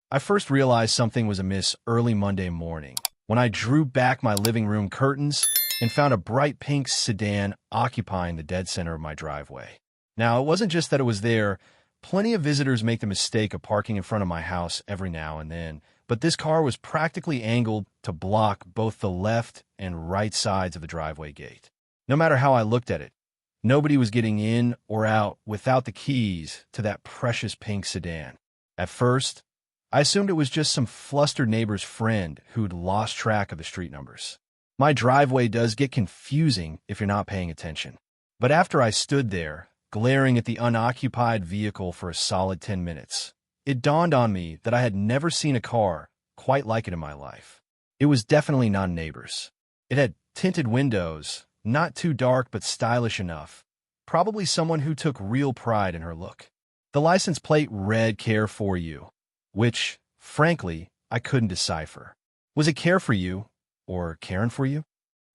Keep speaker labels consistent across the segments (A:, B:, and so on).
A: I first realized something was amiss early Monday morning when I drew back my living room curtains and found a bright pink sedan occupying the dead center of my driveway. Now, it wasn't just that it was there. Plenty of visitors make the mistake of parking in front of my house every now and then, but this car was practically angled to block both the left and right sides of the driveway gate. No matter how I looked at it, nobody was getting in or out without the keys to that precious pink sedan. At first, I assumed it was just some flustered neighbor's friend who'd lost track of the street numbers. My driveway does get confusing if you're not paying attention. But after I stood there, glaring at the unoccupied vehicle for a solid 10 minutes, it dawned on me that I had never seen a car quite like it in my life. It was definitely not a neighbor's. It had tinted windows, not too dark but stylish enough. Probably someone who took real pride in her look. The license plate read "Care for You," which, frankly, I couldn't decipher. Was it "Care for You" or "Caring for You"?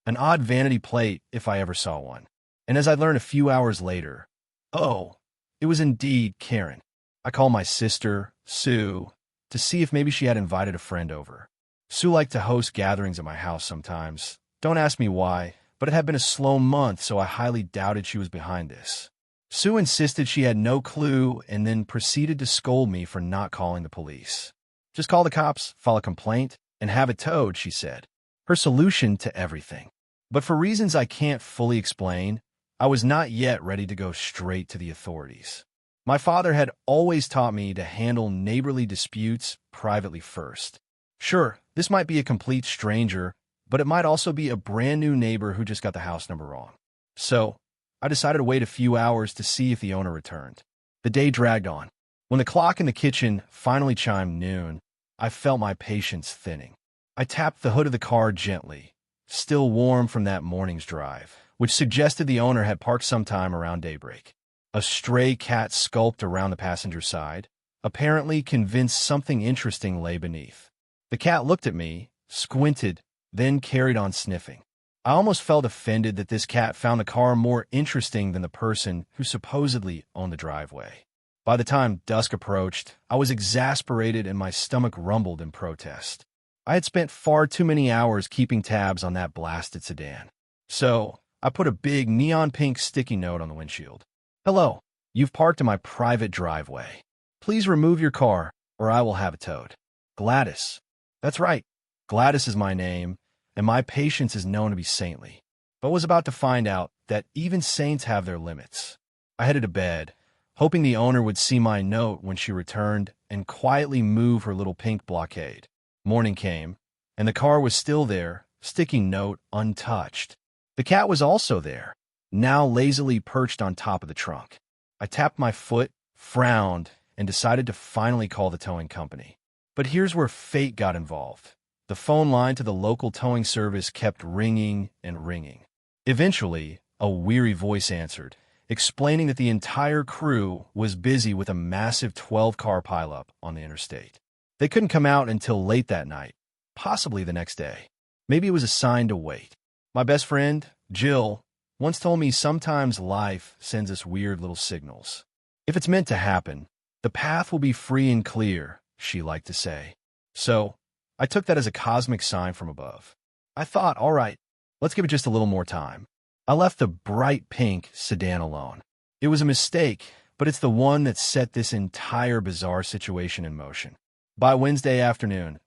A: An odd vanity plate if I ever saw one. And as I learned a few hours later, oh, it was indeed Karen. I called my sister, Sue, to see if maybe she had invited a friend over. Sue liked to host gatherings at my house sometimes. Don't ask me why, but it had been a slow month, so I highly doubted she was behind this. Sue insisted she had no clue and then proceeded to scold me for not calling the police. Just call the cops, file a complaint, and have it towed, she said. Her solution to everything. But for reasons I can't fully explain, I was not yet ready to go straight to the authorities. My father had always taught me to handle neighborly disputes privately first. Sure, this might be a complete stranger, but it might also be a brand new neighbor who just got the house number wrong. So, I decided to wait a few hours to see if the owner returned. The day dragged on. When the clock in the kitchen finally chimed noon, I felt my patience thinning. I tapped the hood of the car gently, still warm from that morning's drive, which suggested the owner had parked sometime around daybreak. A stray cat skulked around the passenger side, apparently convinced something interesting lay beneath. The cat looked at me, squinted, then carried on sniffing. I almost felt offended that this cat found the car more interesting than the person who supposedly owned the driveway. By the time dusk approached, I was exasperated and my stomach rumbled in protest. I had spent far too many hours keeping tabs on that blasted sedan. So, I put a big neon pink sticky note on the windshield. "Hello, you've parked in my private driveway. Please remove your car or I will have it towed. Gladys." That's right, Gladys is my name, and my patience is known to be saintly, but was about to find out that even saints have their limits. I headed to bed, hoping the owner would see my note when she returned and quietly move her little pink blockade. Morning came, and the car was still there, sticky note untouched. The cat was also there, now lazily perched on top of the trunk. I tapped my foot, frowned, and decided to finally call the towing company. But here's where fate got involved. The phone line to the local towing service kept ringing and ringing. Eventually, a weary voice answered, explaining that the entire crew was busy with a massive 12-car pileup on the interstate. They couldn't come out until late that night, possibly the next day. Maybe it was a sign to wait. My best friend, Jill, once told me sometimes life sends us weird little signals. If it's meant to happen, the path will be free and clear, she liked to say. So, I took that as a cosmic sign from above. I thought, all right, let's give it just a little more time. I left the bright pink sedan alone. It was a mistake, but it's the one that set this entire bizarre situation in motion. By Wednesday afternoon,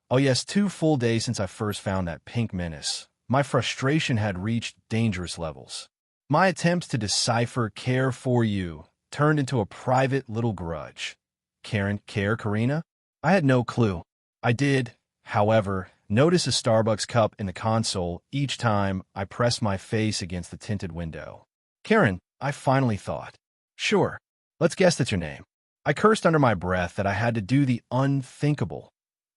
A: oh yes, 2 full days since I first found that pink menace, my frustration had reached dangerous levels. My attempts to decipher "Care for You" turned into a private little grudge. Karina? I had no clue. I did, however, notice a Starbucks cup in the console each time I pressed my face against the tinted window. Karen, I finally thought. Sure, let's guess that's your name. I cursed under my breath that I had to do the unthinkable.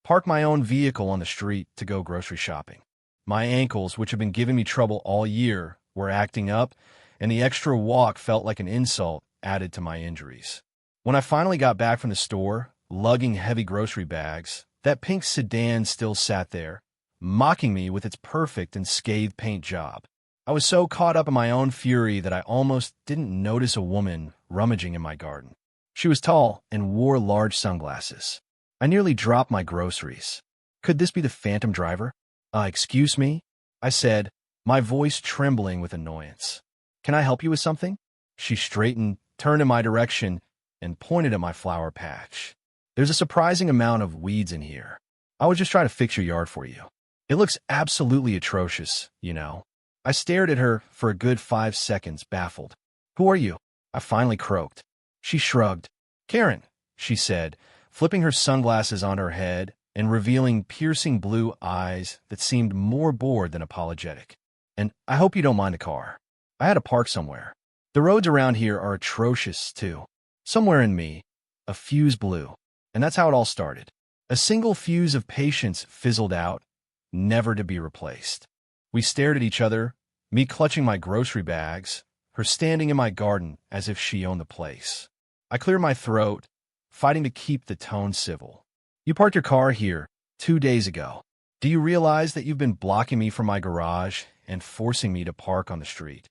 A: Park my own vehicle on the street to go grocery shopping. My ankles, which have been giving me trouble all year, were acting up, and the extra walk felt like an insult added to my injuries. When I finally got back from the store, lugging heavy grocery bags, that pink sedan still sat there, mocking me with its perfect and scathed paint job. I was so caught up in my own fury that I almost didn't notice a woman rummaging in my garden. She was tall and wore large sunglasses. I nearly dropped my groceries. Could this be the phantom driver? Excuse me? I said, my voice trembling with annoyance. Can I help you with something? She straightened, turned in my direction, and pointed at my flower patch. There's a surprising amount of weeds in here. I was just trying to fix your yard for you. It looks absolutely atrocious, you know. I stared at her for a good 5 seconds, baffled. Who are you? I finally croaked. She shrugged. Karen, she said, flipping her sunglasses on her head and revealing piercing blue eyes that seemed more bored than apologetic. And I hope you don't mind the car. I had to park somewhere. The roads around here are atrocious, too. Somewhere in me, a fuse blew. And that's how it all started. A single fuse of patience fizzled out, never to be replaced. We stared at each other, me clutching my grocery bags, her standing in my garden as if she owned the place. I cleared my throat, fighting to keep the tone civil. You parked your car here 2 days ago. Do you realize that you've been blocking me from my garage and forcing me to park on the street?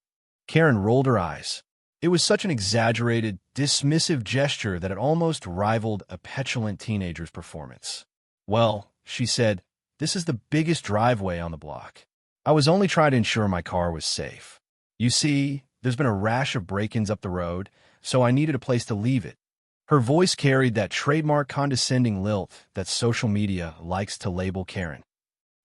A: Karen rolled her eyes. It was such an exaggerated, dismissive gesture that it almost rivaled a petulant teenager's performance. Well, she said, this is the biggest driveway on the block. I was only trying to ensure my car was safe. You see, there's been a rash of break-ins up the road, so I needed a place to leave it. Her voice carried that trademark condescending lilt that social media likes to label Karen.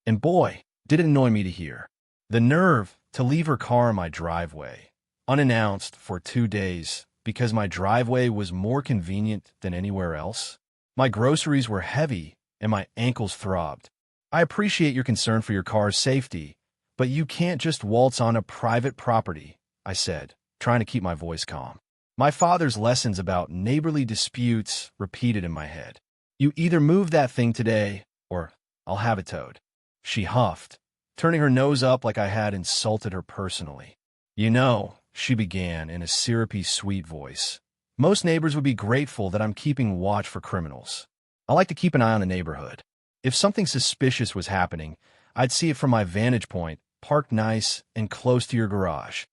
A: And boy, did it annoy me to hear. The nerve to leave her car in my driveway, unannounced for 2 days, because my driveway was more convenient than anywhere else. My groceries were heavy and my ankles throbbed. I appreciate your concern for your car's safety, but you can't just waltz on a private property, I said, trying to keep my voice calm. My father's lessons about neighborly disputes repeated in my head. You either move that thing today, or I'll have it towed. She huffed, turning her nose up like I had insulted her personally. You know, she began in a syrupy, sweet voice, most neighbors would be grateful that I'm keeping watch for criminals. I like to keep an eye on the neighborhood. If something suspicious was happening, I'd see it from my vantage point, parked nice and close to your garage.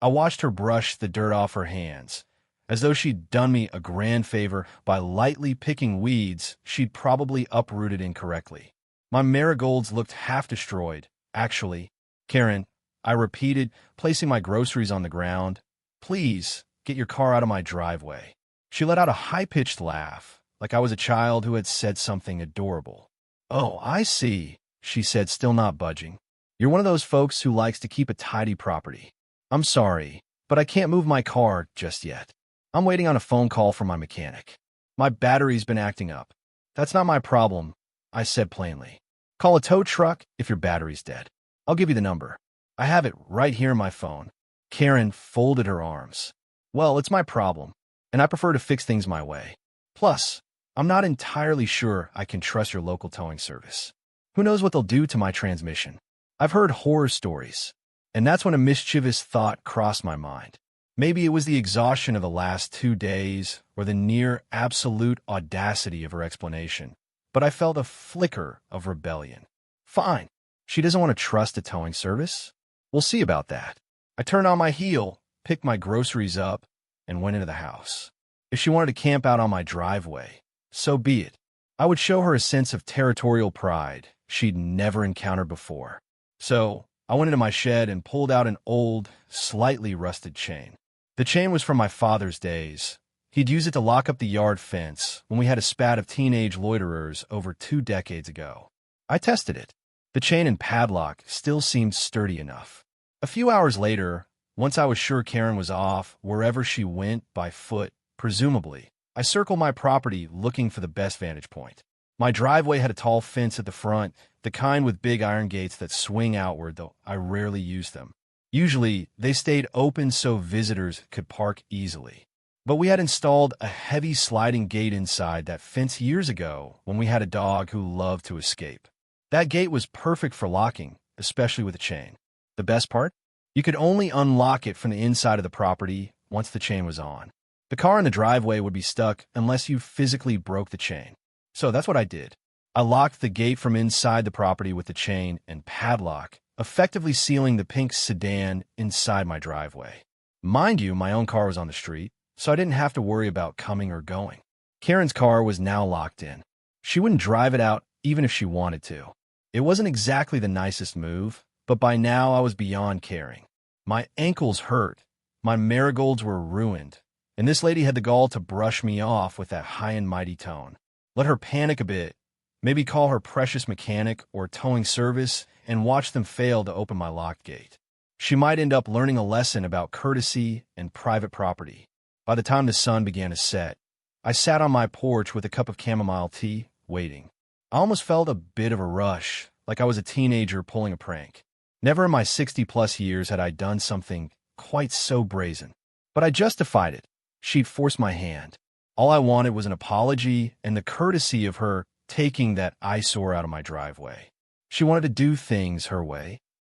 A: I watched her brush the dirt off her hands, as though she'd done me a grand favor by lightly picking weeds she'd probably uprooted incorrectly. My marigolds looked half destroyed, actually. Karen, I repeated, placing my groceries on the ground. Please, get your car out of my driveway. She let out a high-pitched laugh, like I was a child who had said something adorable. Oh, I see, she said, still not budging. You're one of those folks who likes to keep a tidy property. I'm sorry, but I can't move my car just yet. I'm waiting on a phone call from my mechanic. My battery's been acting up. That's not my problem, I said plainly. Call a tow truck if your battery's dead. I'll give you the number. I have it right here in my phone. Karen folded her arms. Well, it's my problem, and I prefer to fix things my way. Plus, I'm not entirely sure I can trust your local towing service. Who knows what they'll do to my transmission? I've heard horror stories, and that's when a mischievous thought crossed my mind. Maybe it was the exhaustion of the last 2 days or the near absolute audacity of her explanation, but I felt a flicker of rebellion. Fine. She doesn't want to trust a towing service? We'll see about that. I turned on my heel, picked my groceries up, and went into the house. If she wanted to camp out on my driveway, so be it. I would show her a sense of territorial pride she'd never encountered before. So I went into my shed and pulled out an old, slightly rusted chain. The chain was from my father's days. He'd used it to lock up the yard fence when we had a spat of teenage loiterers over 2 decades ago. I tested it. The chain and padlock still seemed sturdy enough. A few hours later, once I was sure Karen was off wherever she went by foot, presumably, I circled my property looking for the best vantage point. My driveway had a tall fence at the front, the kind with big iron gates that swing outward, though I rarely used them. Usually, they stayed open so visitors could park easily. But we had installed a heavy sliding gate inside that fence years ago when we had a dog who loved to escape. That gate was perfect for locking, especially with a chain. The best part? You could only unlock it from the inside of the property once the chain was on. The car in the driveway would be stuck unless you physically broke the chain. So that's what I did. I locked the gate from inside the property with the chain and padlock, effectively sealing the pink sedan inside my driveway. Mind you, my own car was on the street, so I didn't have to worry about coming or going. Karen's car was now locked in. She wouldn't drive it out even if she wanted to. It wasn't exactly the nicest move, but by now I was beyond caring. My ankles hurt, my marigolds were ruined, and this lady had the gall to brush me off with that high and mighty tone. Let her panic a bit, maybe call her precious mechanic or towing service, and watch them fail to open my locked gate. She might end up learning a lesson about courtesy and private property. By the time the sun began to set, I sat on my porch with a cup of chamomile tea, waiting. I almost felt a bit of a rush, like I was a teenager pulling a prank. Never in my 60-plus years had I done something quite so brazen. But I justified it. She'd forced my hand. All I wanted was an apology and the courtesy of her taking that eyesore out of my driveway. She wanted to do things her way.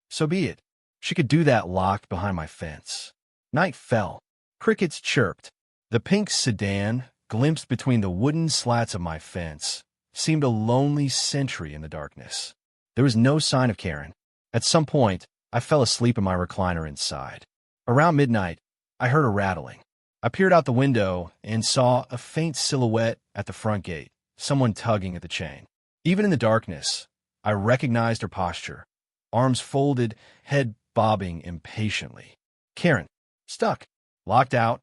A: So be it. She could do that locked behind my fence. Night fell. Crickets chirped. The pink sedan, glimpsed between the wooden slats of my fence, seemed a lonely sentry in the darkness. There was no sign of Karen. At some point, I fell asleep in my recliner inside. Around midnight, I heard a rattling. I peered out the window and saw a faint silhouette at the front gate, someone tugging at the chain. Even in the darkness, I recognized her posture, arms folded, head bobbing impatiently. Karen, stuck, locked out,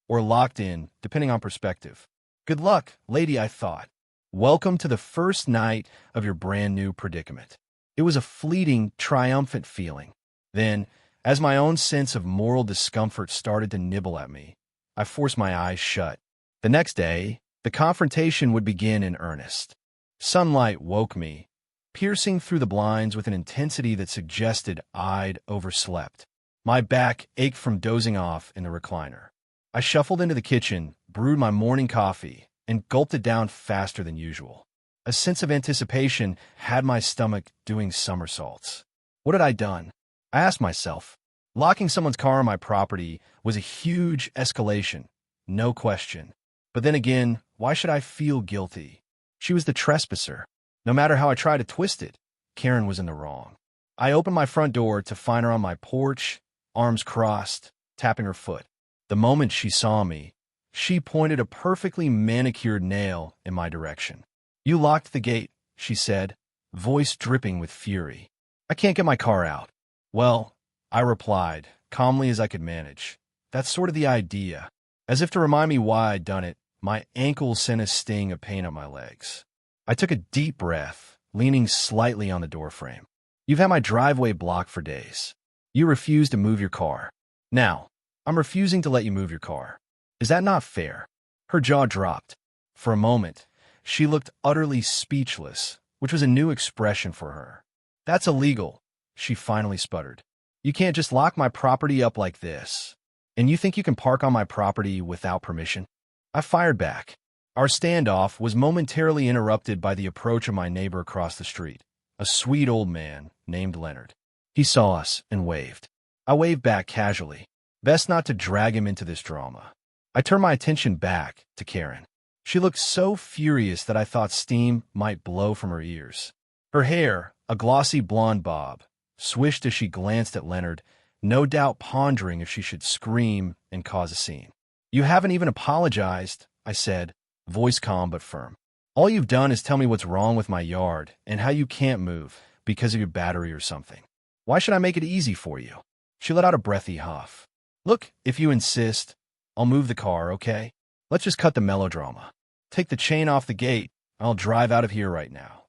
A: or locked in, depending on perspective. Good luck, lady, I thought. Welcome to the first night of your brand new predicament. It was a fleeting, triumphant feeling. Then, as my own sense of moral discomfort started to nibble at me, I forced my eyes shut. The next day, the confrontation would begin in earnest. Sunlight woke me, piercing through the blinds with an intensity that suggested I'd overslept. My back ached from dozing off in the recliner. I shuffled into the kitchen, brewed my morning coffee, and gulped it down faster than usual. A sense of anticipation had my stomach doing somersaults. What had I done? I asked myself. Locking someone's car on my property was a huge escalation, no question. But then again, why should I feel guilty? She was the trespasser. No matter how I tried to twist it, Karen was in the wrong. I opened my front door to find her on my porch, arms crossed, tapping her foot. The moment she saw me, she pointed a perfectly manicured nail in my direction. You locked the gate, she said, voice dripping with fury. I can't get my car out. Well, I replied, calmly as I could manage. That's sort of the idea. As if to remind me why I'd done it, my ankle sent a sting of pain up my legs. I took a deep breath, leaning slightly on the doorframe. You've had my driveway blocked for days. You refuse to move your car. Now, I'm refusing to let you move your car. Is that not fair? Her jaw dropped. For a moment, she looked utterly speechless, which was a new expression for her. That's illegal, she finally sputtered. You can't just lock my property up like this. And you think you can park on my property without permission? I fired back. Our standoff was momentarily interrupted by the approach of my neighbor across the street, a sweet old man named Leonard. He saw us and waved. I waved back casually. Best not to drag him into this drama. I turned my attention back to Karen. She looked so furious that I thought steam might blow from her ears. Her hair, a glossy blonde bob, swished as she glanced at Leonard, no doubt pondering if she should scream and cause a scene. You haven't even apologized, I said, voice calm but firm. All you've done is tell me what's wrong with my yard and how you can't move because of your battery or something. Why should I make it easy for you? She let out a breathy huff. Look, if you insist, I'll move the car, okay? Let's just cut the melodrama. Take the chain off the gate. I'll drive out of here right now.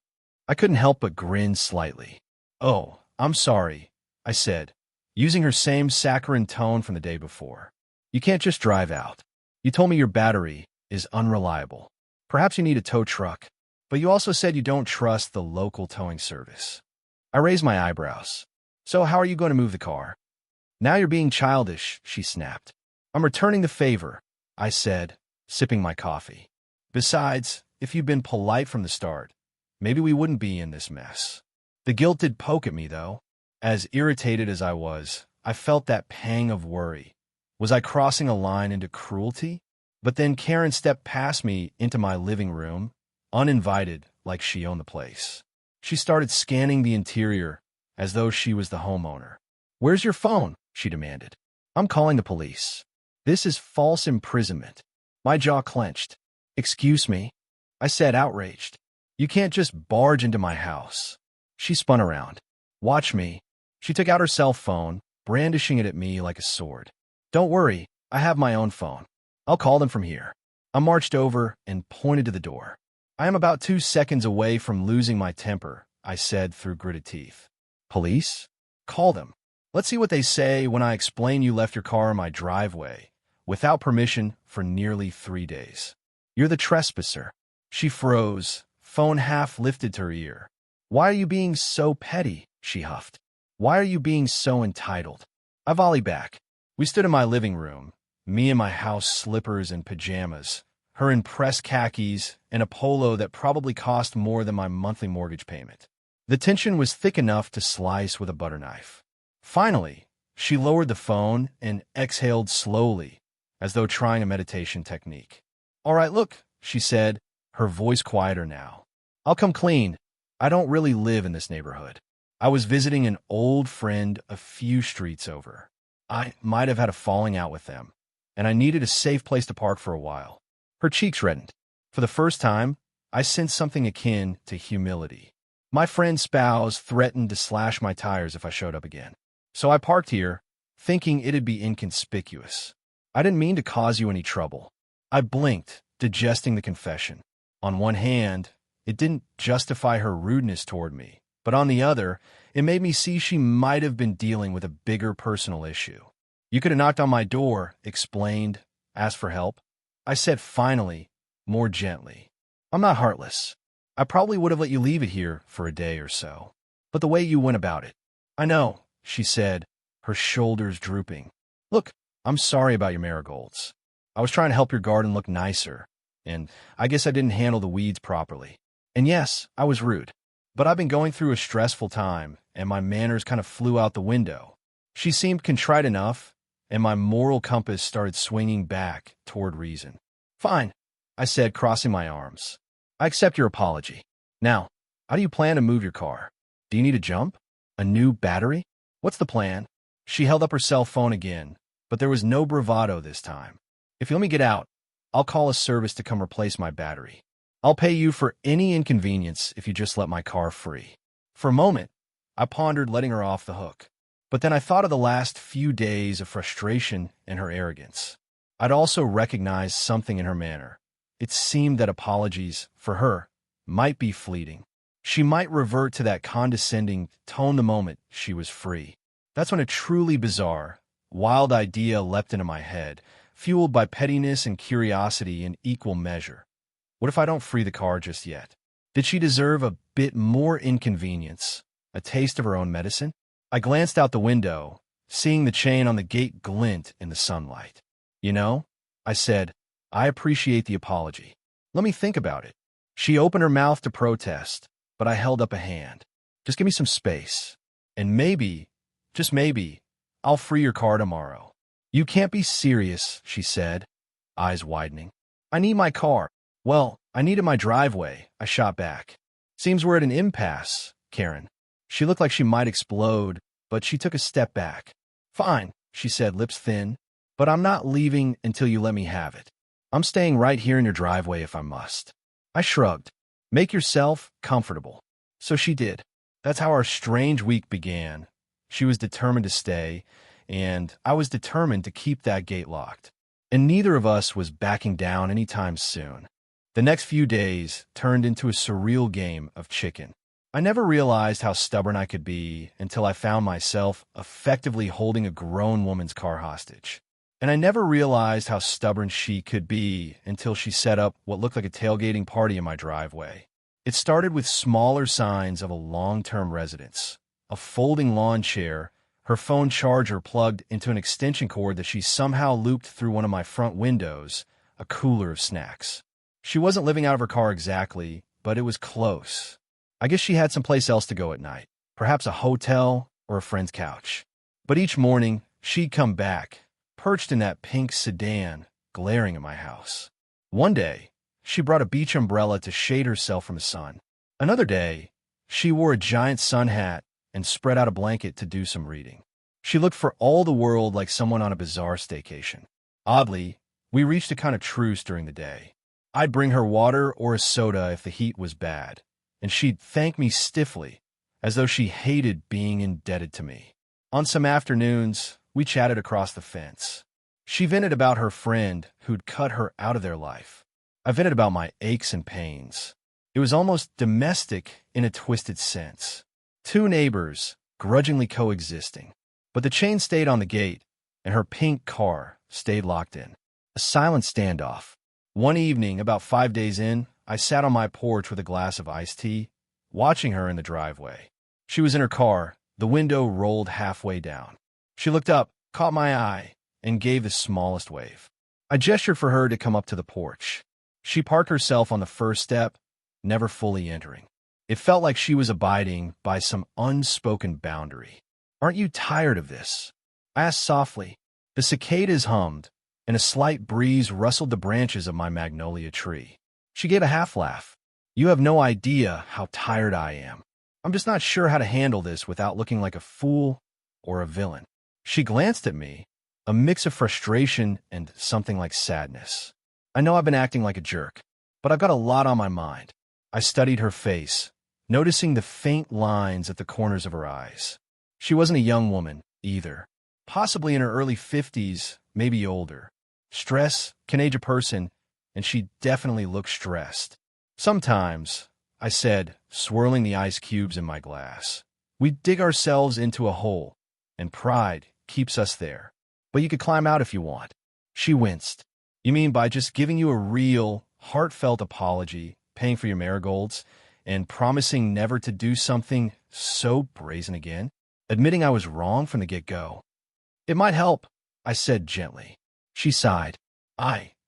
A: I couldn't help but grin slightly. Oh, I'm sorry, I said, using her same saccharine tone from the day before. You can't just drive out. You told me your battery is unreliable. Perhaps you need a tow truck, but you also said you don't trust the local towing service. I raised my eyebrows. So how are you going to move the car? Now you're being childish, she snapped. I'm returning the favor, I said, sipping my coffee. Besides, if you'd been polite from the start, maybe we wouldn't be in this mess. The guilt did poke at me, though. As irritated as I was, I felt that pang of worry. Was I crossing a line into cruelty? But then Karen stepped past me into my living room, uninvited, like she owned the place. She started scanning the interior, as though she was the homeowner. Where's your phone? She demanded. I'm calling the police. This is false imprisonment. My jaw clenched. Excuse me, I said, outraged. You can't just barge into my house. She spun around. Watch me. She took out her cell phone, brandishing it at me like a sword. Don't worry, I have my own phone. I'll call them from here. I marched over and pointed to the door. I am about 2 seconds away from losing my temper, I said through gritted teeth. Police? Call them. Let's see what they say when I explain you left your car in my driveway, without permission, for nearly 3 days. You're the trespasser. She froze, phone half lifted to her ear. Why are you being so petty? She huffed. Why are you being so entitled? I volleyed back. We stood in my living room, me in my house slippers and pajamas, her in pressed khakis and a polo that probably cost more than my monthly mortgage payment. The tension was thick enough to slice with a butter knife. Finally, she lowered the phone and exhaled slowly, as though trying a meditation technique. All right, look, she said, her voice quieter now. I'll come clean. I don't really live in this neighborhood. I was visiting an old friend a few streets over. I might have had a falling out with them, and I needed a safe place to park for a while. Her cheeks reddened. For the first time, I sensed something akin to humility. My friend's spouse threatened to slash my tires if I showed up again. So I parked here, thinking it'd be inconspicuous. I didn't mean to cause you any trouble. I blinked, digesting the confession. On one hand, it didn't justify her rudeness toward me, but on the other, it made me see she might have been dealing with a bigger personal issue. You could have knocked on my door, explained, asked for help. I said finally, more gently. I'm not heartless. I probably would have let you leave it here for a day or so. But the way you went about it. I know, she said, her shoulders drooping. Look, I'm sorry about your marigolds. I was trying to help your garden look nicer, and I guess I didn't handle the weeds properly. And yes, I was rude. But I've been going through a stressful time, and my manners kind of flew out the window. She seemed contrite enough, and my moral compass started swinging back toward reason. Fine, I said, crossing my arms. I accept your apology. Now, how do you plan to move your car? Do you need a jump? A new battery? What's the plan? She held up her cell phone again, but there was no bravado this time. If you let me get out, I'll call a service to come replace my battery. I'll pay you for any inconvenience if you just let my car free. For a moment, I pondered letting her off the hook. But then I thought of the last few days of frustration and her arrogance. I'd also recognized something in her manner. It seemed that apologies, for her, might be fleeting. She might revert to that condescending tone the moment she was free. That's when a truly bizarre, wild idea leapt into my head, fueled by pettiness and curiosity in equal measure. What if I don't free the car just yet? Did she deserve a bit more inconvenience, a taste of her own medicine? I glanced out the window, seeing the chain on the gate glint in the sunlight. You know, I said, I appreciate the apology. Let me think about it. She opened her mouth to protest, but I held up a hand. Just give me some space. And maybe, just maybe, I'll free your car tomorrow. You can't be serious, she said, eyes widening. I need my car. Well, I needed my driveway, I shot back. Seems we're at an impasse, Karen. She looked like she might explode, but she took a step back. Fine, she said, lips thin, but I'm not leaving until you let me have it. I'm staying right here in your driveway if I must. I shrugged. Make yourself comfortable. So she did. That's how our strange week began. She was determined to stay, and I was determined to keep that gate locked. And neither of us was backing down anytime soon. The next few days turned into a surreal game of chicken. I never realized how stubborn I could be until I found myself effectively holding a grown woman's car hostage. And I never realized how stubborn she could be until she set up what looked like a tailgating party in my driveway. It started with smaller signs of a long-term residence, a folding lawn chair, her phone charger plugged into an extension cord that she somehow looped through one of my front windows, a cooler of snacks. She wasn't living out of her car exactly, but it was close. I guess she had someplace else to go at night, perhaps a hotel or a friend's couch. But each morning, she'd come back, perched in that pink sedan, glaring at my house. One day, she brought a beach umbrella to shade herself from the sun. Another day, she wore a giant sun hat and spread out a blanket to do some reading. She looked for all the world like someone on a bizarre staycation. Oddly, we reached a kind of truce during the day. I'd bring her water or a soda if the heat was bad, and she'd thank me stiffly, as though she hated being indebted to me. On some afternoons, we chatted across the fence. She vented about her friend who'd cut her out of their life. I vented about my aches and pains. It was almost domestic in a twisted sense. Two neighbors, grudgingly coexisting. But the chain stayed on the gate, and her pink car stayed locked in. A silent standoff. One evening, about 5 days in, I sat on my porch with a glass of iced tea, watching her in the driveway. She was in her car, the window rolled halfway down. She looked up, caught my eye, and gave the smallest wave. I gestured for her to come up to the porch. She parked herself on the first step, never fully entering. It felt like she was abiding by some unspoken boundary. "Aren't you tired of this?" I asked softly. The cicadas hummed, and a slight breeze rustled the branches of my magnolia tree. She gave a half-laugh. "You have no idea how tired I am. I'm just not sure how to handle this without looking like a fool or a villain." She glanced at me, a mix of frustration and something like sadness. "I know I've been acting like a jerk, but I've got a lot on my mind." I studied her face, noticing the faint lines at the corners of her eyes. She wasn't a young woman, either. Possibly in her early 50s, maybe older. Stress can age a person, and she definitely looked stressed. "Sometimes," I said, swirling the ice cubes in my glass, "we dig ourselves into a hole, and pride keeps us there. But you could climb out if you want." She winced. "You mean by just giving you a real, heartfelt apology, paying for your marigolds, and promising never to do something so brazen again? Admitting I was wrong from the get-go?" "It might help," I said gently. She sighed.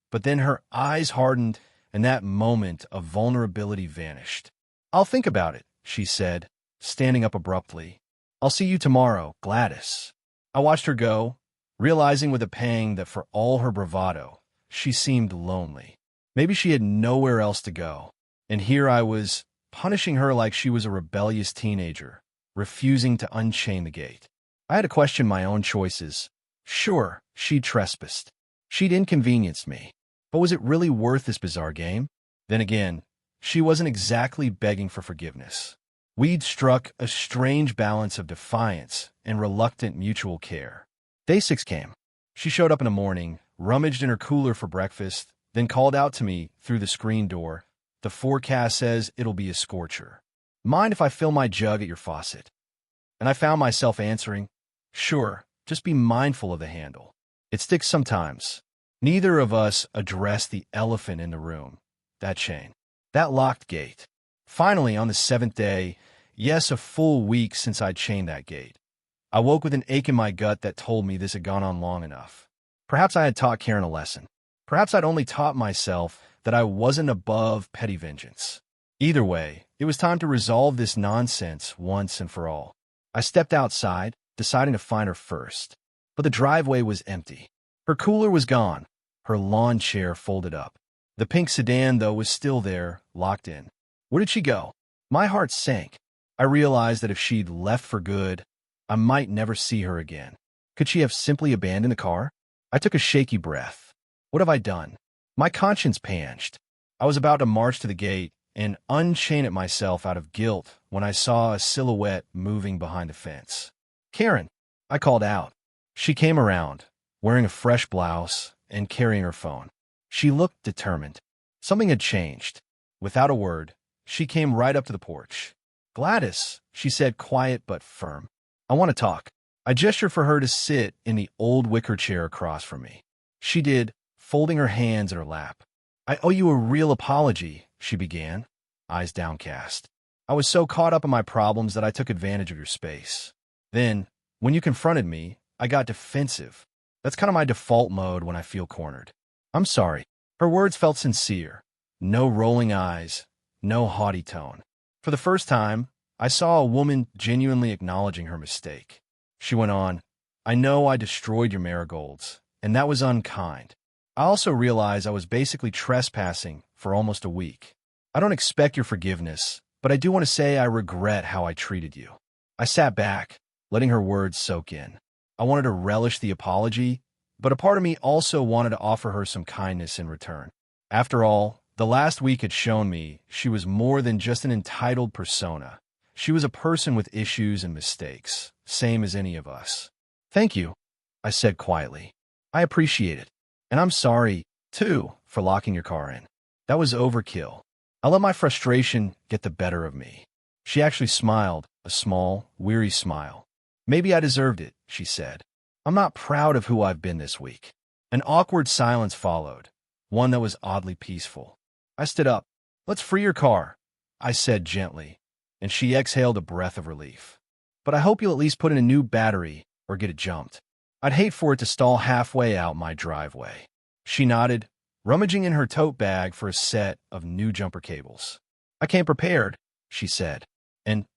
A: But then her eyes hardened, and that moment of vulnerability vanished. "I'll think about it," she said, standing up abruptly. "I'll see you tomorrow, Gladys." I watched her go, realizing with a pang that for all her bravado, she seemed lonely. Maybe she had nowhere else to go. And here I was, punishing her like she was a rebellious teenager, refusing to unchain the gate. I had to question my own choices. Sure, she'd trespassed. She'd inconvenienced me. But was it really worth this bizarre game? Then again, she wasn't exactly begging for forgiveness. We'd struck a strange balance of defiance and reluctant mutual care. Day 6 came. She showed up in the morning, rummaged in her cooler for breakfast, then called out to me through the screen door. "The forecast says it'll be a scorcher. Mind if I fill my jug at your faucet?" And I found myself answering, "Sure, just be mindful of the handle. It sticks sometimes." Neither of us addressed the elephant in the room, that chain, that locked gate. Finally, on the 7th day, yes, a full week since I'd chained that gate, I woke with an ache in my gut that told me this had gone on long enough. Perhaps I had taught Karen a lesson. Perhaps I'd only taught myself that I wasn't above petty vengeance. Either way, it was time to resolve this nonsense once and for all. I stepped outside, deciding to find her first. But the driveway was empty. Her cooler was gone, her lawn chair folded up. The pink sedan, though, was still there, locked in. Where did she go? My heart sank. I realized that if she'd left for good, I might never see her again. Could she have simply abandoned the car? I took a shaky breath. What have I done? My conscience panged. I was about to march to the gate and unchain it myself out of guilt when I saw a silhouette moving behind the fence. "Karen," I called out. She came around, wearing a fresh blouse and carrying her phone. She looked determined. Something had changed. Without a word, she came right up to the porch. "Gladys," she said, quiet but firm. "I want to talk." I gestured for her to sit in the old wicker chair across from me. She did, folding her hands in her lap. "I owe you a real apology," she began, eyes downcast. "I was so caught up in my problems that I took advantage of your space. Then, when you confronted me, I got defensive. That's kind of my default mode when I feel cornered. I'm sorry." Her words felt sincere. No rolling eyes, no haughty tone. For the first time, I saw a woman genuinely acknowledging her mistake. She went on, "I know I destroyed your marigolds, and that was unkind. I also realized I was basically trespassing for almost a week. I don't expect your forgiveness, but I do want to say I regret how I treated you." I sat back, letting her words soak in. I wanted to relish the apology, but a part of me also wanted to offer her some kindness in return. After all, The last week had shown me she was more than just an entitled persona. She was a person with issues and mistakes, same as any of us. "Thank you," I said quietly. "I appreciate it. And I'm sorry, too, for locking your car in. That was overkill. I let my frustration get the better of me." She actually smiled, a small, weary smile. "Maybe I deserved it," she said. "I'm not proud of who I've been this week." An awkward silence followed, one that was oddly peaceful. I stood up. "Let's free your car," I said gently, and she exhaled a breath of relief. "But I hope you'll at least put in a new battery or get it jumped. I'd hate for it to stall halfway out my driveway." She nodded, rummaging in her tote bag for a set of new jumper cables. "I came prepared," she said. "And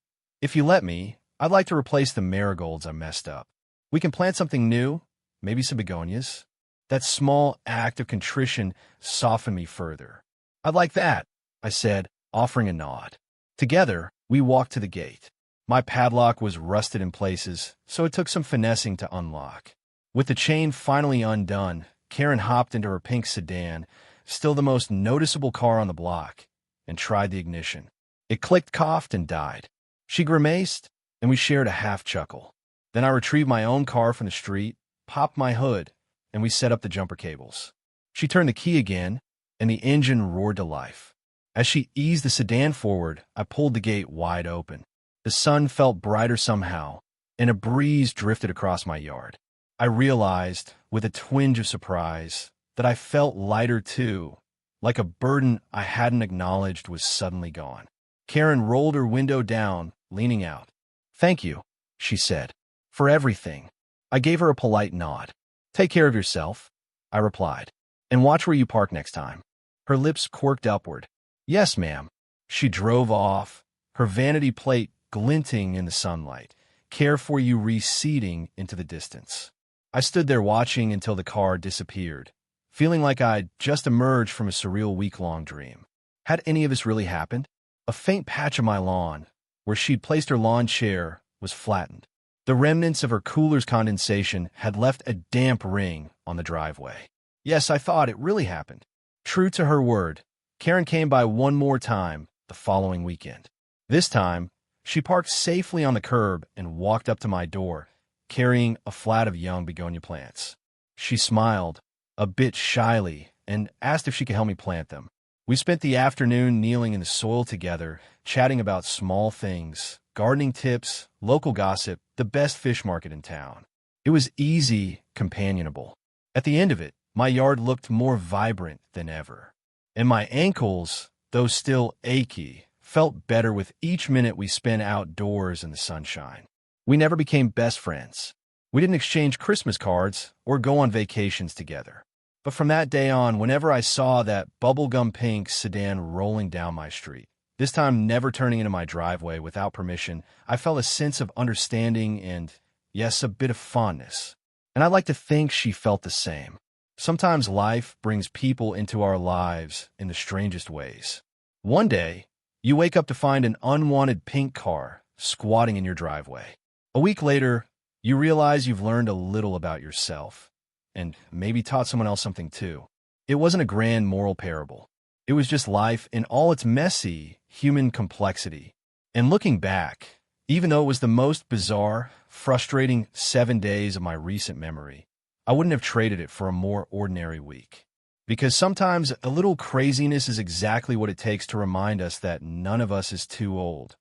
A: if you let me, I'd like to replace the marigolds I messed up. We can plant something new, maybe some begonias." That small act of contrition softened me further. "I'd like that," I said, offering a nod. Together, we walked to the gate. My padlock was rusted in places, so it took some finessing to unlock. With the chain finally undone, Karen hopped into her pink sedan, still the most noticeable car on the block, and tried the ignition. It clicked, coughed, and died. She grimaced, and we shared a half-chuckle. Then I retrieved my own car from the street, popped my hood, and we set up the jumper cables. She turned the key again, and the engine roared to life. As she eased the sedan forward, I pulled the gate wide open. The sun felt brighter somehow, and a breeze drifted across my yard. I realized, with a twinge of surprise, that I felt lighter too, like a burden I hadn't acknowledged was suddenly gone. Karen rolled her window down, leaning out. "Thank you," she said, "for everything." I gave her a polite nod. "Take care of yourself," I replied, "and watch where you park next time." Her lips quirked upward. "Yes, ma'am." She drove off, her vanity plate glinting in the sunlight, "Care for you" receding into the distance. I stood there watching until the car disappeared, feeling like I'd just emerged from a surreal week-long dream. Had any of this really happened? A faint patch of my lawn, where she'd placed her lawn chair, was flattened. The remnants of her cooler's condensation had left a damp ring on the driveway. Yes, I thought it really happened. True to her word, Karen came by one more time the following weekend. This time, she parked safely on the curb and walked up to my door, carrying a flat of young begonia plants. She smiled, a bit shyly, and asked if she could help me plant them. We spent the afternoon kneeling in the soil together, chatting about small things, gardening tips, local gossip, the best fish market in town. It was easy, companionable. At the end of it, my yard looked more vibrant than ever. And my ankles, though still achy, felt better with each minute we spent outdoors in the sunshine. We never became best friends. We didn't exchange Christmas cards or go on vacations together. But from that day on, whenever I saw that bubblegum pink sedan rolling down my street, this time never turning into my driveway without permission, I felt a sense of understanding and, yes, a bit of fondness. And I'd like to think she felt the same. Sometimes life brings people into our lives in the strangest ways. One day, you wake up to find an unwanted pink car squatting in your driveway. A week later, you realize you've learned a little about yourself, and maybe taught someone else something too. It wasn't a grand moral parable. It was just life in all its messy, human complexity. And looking back, even though it was the most bizarre, frustrating 7 days of my recent memory, I wouldn't have traded it for a more ordinary week. Because sometimes a little craziness is exactly what it takes to remind us that none of us is too old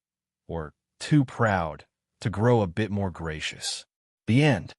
A: or too proud to grow a bit more gracious. The end.